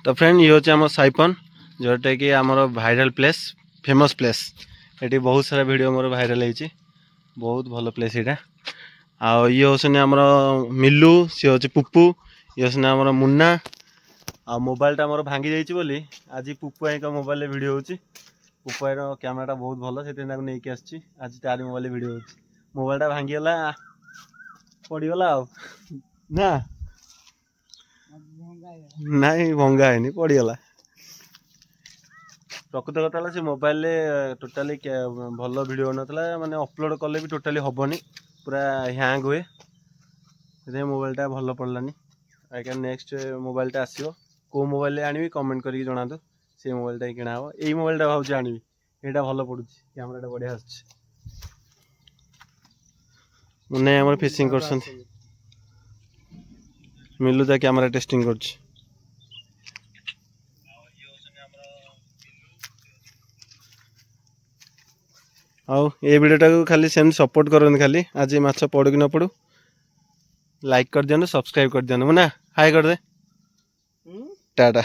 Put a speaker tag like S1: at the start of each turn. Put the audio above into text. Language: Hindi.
S1: तो फ्रेंड ये हूँ आम साइपन जोटा कि आमर भाइराल प्लेस फेमस प्लेस ये बहुत सारा वीडियो मोर भाइराल होती बहुत भल प्लेस यहाँ आउ ये हूँ आमर मिलू सी हूँ पुपू ये हूँ आमर मुन्ना आ मोबाइलटा मोर भांगी जाइए बोली आज पुपू भाई मोबाइल वीडियो होची पुपू भाई कैमेराटा बहुत भल से नहीं आसी आज तार मोबाइल वीडियो होची मोबाइलटा भांगीगला पड़गला ना नहीं भंगा है पड़गला प्रकृत कथा से मोबाइल टोटाली भल वीडियो नाला माने अपलोड कले भी टोटाली हेनी पूरा हैंग हुए से मोबाइलटा भल पड़लानी आज्ञा नेक्स्ट मोबाइलटा आसो कौ मोबाइल आनी कमेंट करके जना तो से मोबाइलटा ही किना हम यही मोबाइलटा भाव आनी यहाँ भल पड़ू कैमेराटा बढ़िया मुन्ना आम फिशिंग कर मिलू ता कैमेरा टेस्टिंग कर ये वीडियोटा को खाली सेम सपोर्ट करते खाली आज माछ पड़ू कि न पड़ू लाइक कर दिया सब्सक्राइब कर दिया मुन्ना हाय कर दे टाटा।